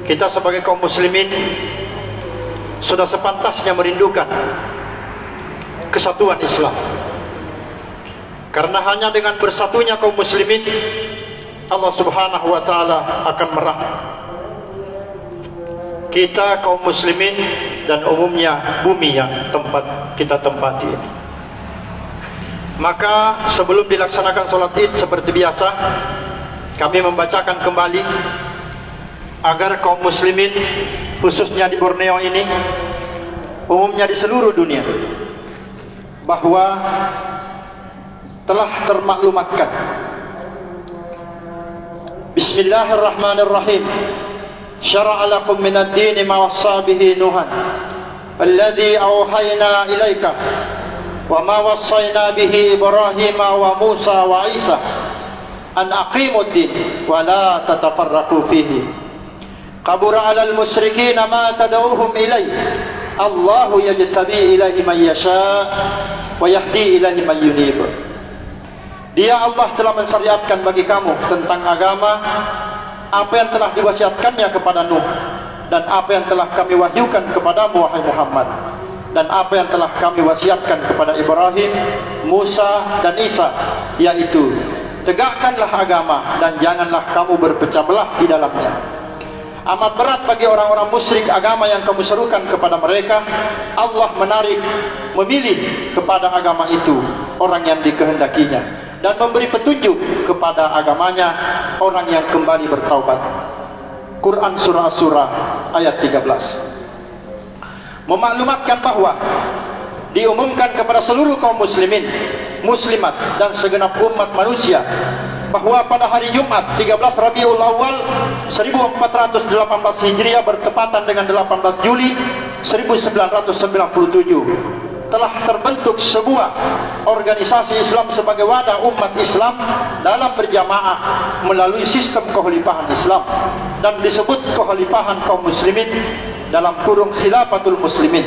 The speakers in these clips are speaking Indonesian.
Kita sebagai kaum muslimin sudah sepantasnya merindukan kesatuan Islam, karena hanya dengan bersatunya kaum muslimin Allah subhanahu wa ta'ala akan merahmat kita kaum muslimin dan umumnya bumi yang tempat kita tempati ini. Maka sebelum dilaksanakan sholat id seperti biasa, kami membacakan kembali agar kaum muslimin khususnya di Borneo ini, umumnya di seluruh dunia, bahwa telah termaklumatkan. Bismillahirrahmanirrahim. Syara'a lakum minad dini ma wassa bihi Nuhan alladhi awhayna ilaika wa ma wassayna bihi Ibrahim wa Musa wa Isa an aqimud din wa la tatafarraqu fihi. Kabura 'alal musyrikin ma tad'uuhum ilayhi. Allahu yajtabi ilaihi man yasha wa yahdi ilaihi man yunib. Dia Allah telah mensyariatkan bagi kamu tentang agama apa yang telah diwasiatkannya kepada Nuh, dan apa yang telah kami wahyukan kepadamu wahai Muhammad, dan apa yang telah kami wasiatkan kepada Ibrahim, Musa dan Isa, yaitu tegakkanlah agama dan janganlah kamu berpecah belah di dalamnya. Amat berat bagi orang-orang musyrik agama yang kamu serukan kepada mereka. Allah memilih kepada agama itu orang yang dikehendakinya, dan memberi petunjuk kepada agamanya orang yang kembali bertaubat. Quran surah Asy-Syura ayat 13 memaklumatkan bahwa diumumkan kepada seluruh kaum muslimin, muslimat dan segenap umat manusia bahwa pada hari Jumat 13 Rabiul Awal 1418 Hijriah bertepatan dengan 18 Juli 1997 telah terbentuk sebuah organisasi Islam sebagai wadah umat Islam dalam berjamaah melalui sistem kekhalifahan Islam, dan disebut kekhalifahan kaum muslimin dalam kurung khilafatul muslimin,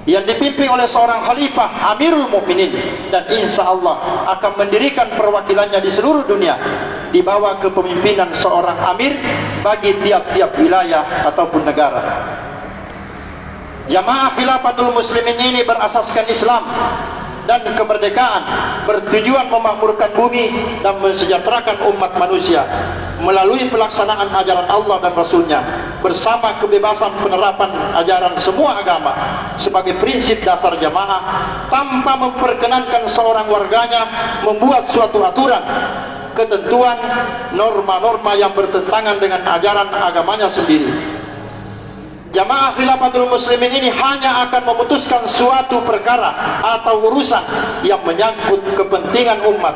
yang dipimpin oleh seorang khalifah Amirul Mukminin, dan insya Allah akan mendirikan perwakilannya di seluruh dunia di bawah kepemimpinan seorang amir bagi tiap-tiap wilayah ataupun negara. Jamaah Khilafatul Muslimin ini berasaskan Islam dan kemerdekaan, bertujuan memakmurkan bumi dan mensejahterakan umat manusia melalui pelaksanaan ajaran Allah dan Rasulnya, bersama kebebasan penerapan ajaran semua agama sebagai prinsip dasar jamaah, tanpa memperkenankan seorang warganya membuat suatu aturan, ketentuan, norma-norma yang bertentangan dengan ajaran agamanya sendiri. Jamaah Khilafatul Muslimin ini hanya akan memutuskan suatu perkara atau urusan yang menyangkut kepentingan umat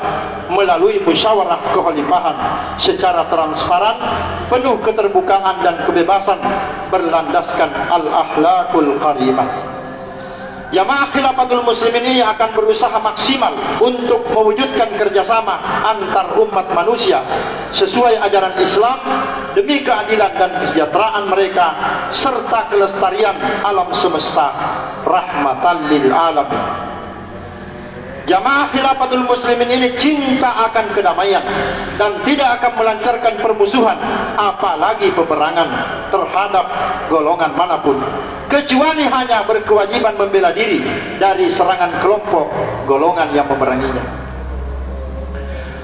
melalui musyawarah kekhalifahan secara transparan, penuh keterbukaan dan kebebasan, berlandaskan al-akhlaqul karimah. Jamaah Khilafatul Muslimin ini akan berusaha maksimal untuk mewujudkan kerjasama antar umat manusia sesuai ajaran Islam demi keadilan dan kesejahteraan mereka serta kelestarian alam semesta rahmatan lil alamin. Jamaah Khilafatul Muslimin ini cinta akan kedamaian dan tidak akan melancarkan permusuhan apalagi peperangan terhadap golongan manapun, kecuali hanya berkewajiban membela diri dari serangan kelompok golongan yang memeranginya.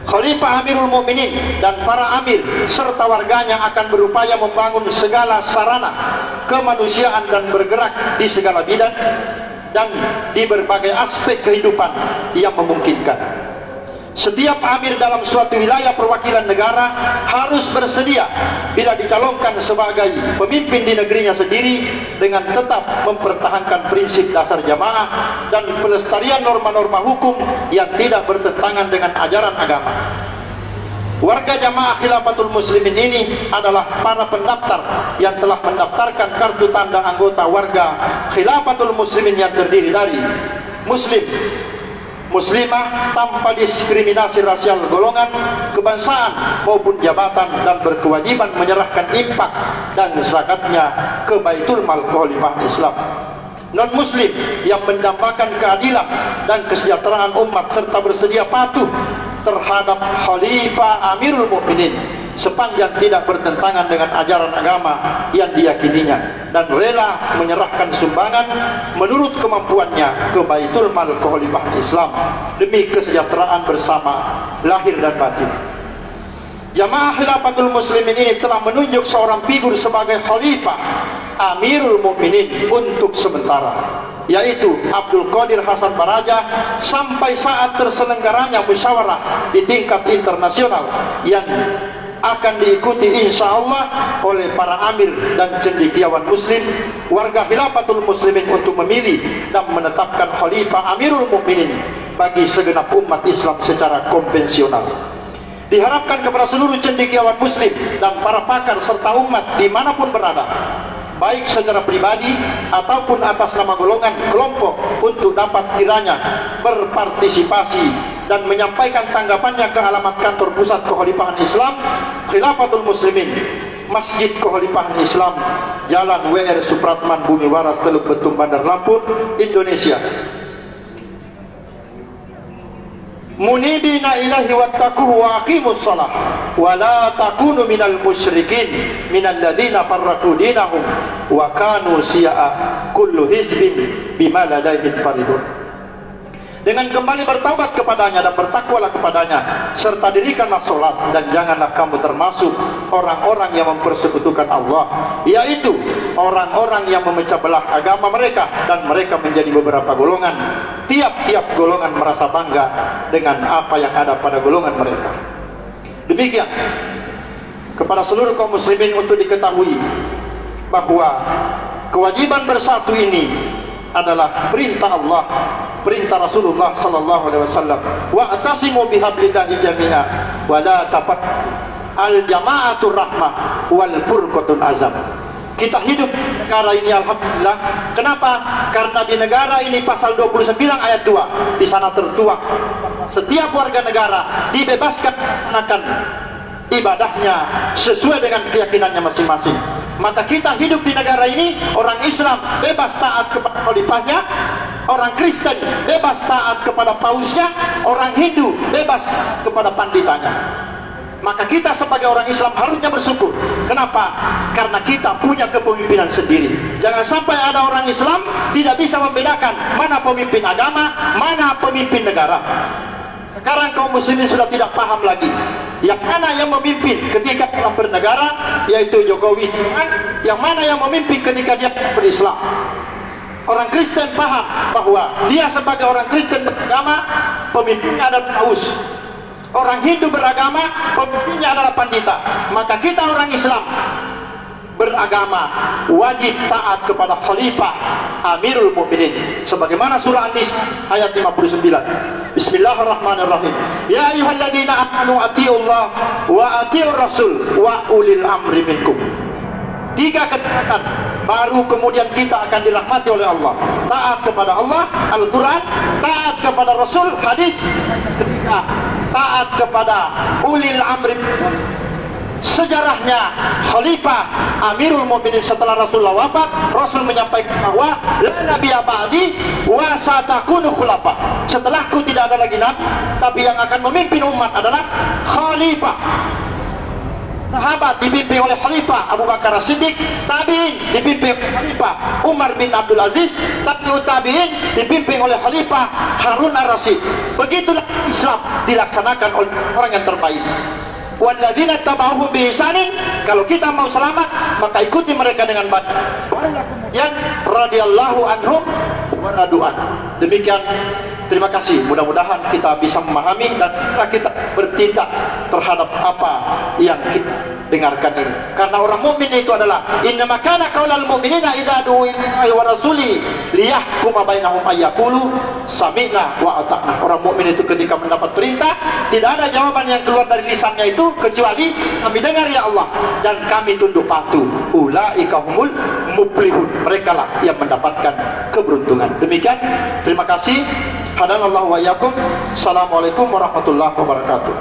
Khalifah Amirul Mukminin dan para amir serta warganya akan berupaya membangun segala sarana kemanusiaan dan bergerak di segala bidang dan di berbagai aspek kehidupan yang memungkinkan. Setiap amir dalam suatu wilayah perwakilan negara harus bersedia bila dicalonkan sebagai pemimpin di negerinya sendiri dengan tetap mempertahankan prinsip dasar jamaah dan pelestarian norma-norma hukum yang tidak bertentangan dengan ajaran agama. Warga Jamaah Khilafatul Muslimin ini adalah para pendaftar yang telah mendaftarkan kartu tanda anggota warga Khilafatul Muslimin yang terdiri dari muslim, muslimah tanpa diskriminasi rasial, golongan, kebangsaan maupun jabatan, dan berkewajiban menyerahkan infak dan zakatnya ke Baitul Mal Khalifah Islam. Non-muslim yang mendambakan keadilan dan kesejahteraan umat serta bersedia patuh terhadap Khalifah Amirul Mukminin sepanjang tidak bertentangan dengan ajaran agama yang diyakininya, dan rela menyerahkan sumbangan menurut kemampuannya ke Baitul Mal Khalifah Islam demi kesejahteraan bersama lahir dan batin. Jamaah Khilafatul Muslimin ini telah menunjuk seorang figur sebagai Khalifah Amirul Mukminin untuk sementara, yaitu Abdul Qadir Hasan Baraja, sampai saat terselenggaranya musyawarah di tingkat internasional yang akan diikuti insya Allah oleh para amir dan cendekiawan muslim warga Khilafatul Muslimin untuk memilih dan menetapkan Khalifah Amirul Mukminin bagi segenap umat Islam secara konvensional. Diharapkan kepada seluruh cendekiawan muslim dan para pakar serta umat dimanapun berada, baik secara pribadi ataupun atas nama golongan kelompok, untuk dapat kiranya berpartisipasi dan menyampaikan tanggapannya ke alamat kantor pusat Kekhalifahan Islam Khilafatul Muslimin, Masjid Kekhalifahan Islam, Jalan WR Supratman, Bumi Waras, Teluk Betung, Bandar Lampung, Indonesia. Munibina ilahi wattaquhu wa aqimus shalah wa la takunu minal musyrikin minal ladzina farraqu dinahum wa kanu syi'a kullu hizbin bima ladaihim farihun. Dengan kembali bertaubat kepadanya dan bertakwalah kepadanya, serta dirikanlah sholat, dan janganlah kamu termasuk orang-orang yang mempersekutukan Allah, yaitu orang-orang yang memecah belah agama mereka, dan mereka menjadi beberapa golongan. Tiap-tiap golongan merasa bangga dengan apa yang ada pada golongan mereka. Demikian kepada seluruh kaum muslimin untuk diketahui bahwa kewajiban bersatu ini adalah perintah Allah, perintah Rasulullah sallallahu alaihi wasallam. Wa'tasimu bihablillahi jami'a wa la tafarraqu, al jama'atur rahmah wal furqatun azam. Kita hidup di negara ini alhamdulillah. Kenapa? Karena di negara ini pasal 29 ayat 2 di sana tertuang setiap warga negara dibebaskan melaksanakan ibadahnya sesuai dengan keyakinannya masing-masing. Maka kita hidup di negara ini, orang Islam bebas taat kepada khalifahnya, orang Kristen bebas taat kepada pausnya, orang Hindu bebas kepada panditanya. Maka kita sebagai orang Islam harusnya bersyukur. Kenapa? Karena kita punya kepemimpinan sendiri. Jangan sampai ada orang Islam tidak bisa membedakan mana pemimpin agama, mana pemimpin negara. Sekarang kaum muslimin sudah tidak paham lagi yang mana yang memimpin ketika dalam bernegara, yaitu Jokowi, yang mana yang memimpin ketika dia berislam. Orang Kristen paham bahwa dia sebagai orang Kristen beragama, pemimpinnya adalah paus. Orang Hindu beragama, pemimpinnya adalah pandita. Maka kita orang Islam beragama wajib taat kepada Khalifah Amirul Mukminin, sebagaimana surah An-Nisa ayat 59. Bismillahirrahmanirrahim. Ya ayyuhalladzina amanu atiiullah wa atiiur rasul wa ulil amri minkum. 3 ketaatan baru kemudian kita akan dirahmati oleh Allah. Taat kepada Allah, Al-Quran, taat kepada Rasul, hadis. Ketiga, taat kepada ulil amri. Sejarahnya Khalifah Amirul Mukminin setelah Rasulullah wafat, Rasul menyampaikan bahwa la nabiyya ba'di wa satakunu khulafa. Setelahku tidak ada lagi nabi, tapi yang akan memimpin umat adalah Khalifah. Sahabat dipimpin oleh Khalifah Abu Bakar As-Siddiq, tabi'in dipimpin oleh Khalifah Umar bin Abdul Aziz, tabi'ut tabi'in dipimpin oleh Khalifah Harun Ar-Rasyid. Begitulah Islam dilaksanakan oleh orang yang terbaik. Walladzina tabauhum bi ihsanin, kalau kita mau selamat maka ikuti mereka dengan baik. Barulah kemudian radhiyallahu anhum wa radu'an. Demikian, terima kasih. Mudah-mudahan kita bisa memahami dan kita bertindak terhadap apa yang kita dengarkan ini. Karena orang mukmin itu adalah innama kana qaulal mu'minina idza du'u ilallahi wa rasuli liyahkuma bainahum ayyaqulu sami'na wa ata'na. Orang mukmin itu ketika mendapat perintah, tidak ada jawaban yang keluar dari lisannya itu kecuali kami dengar ya Allah dan kami tunduk patuh. Ulaika humul muflihun. Merekalah yang mendapatkan keberuntungan. Demikian, terima kasih. Hadanallahu wa iyyakum. Assalamualaikum warahmatullahi wabarakatuh.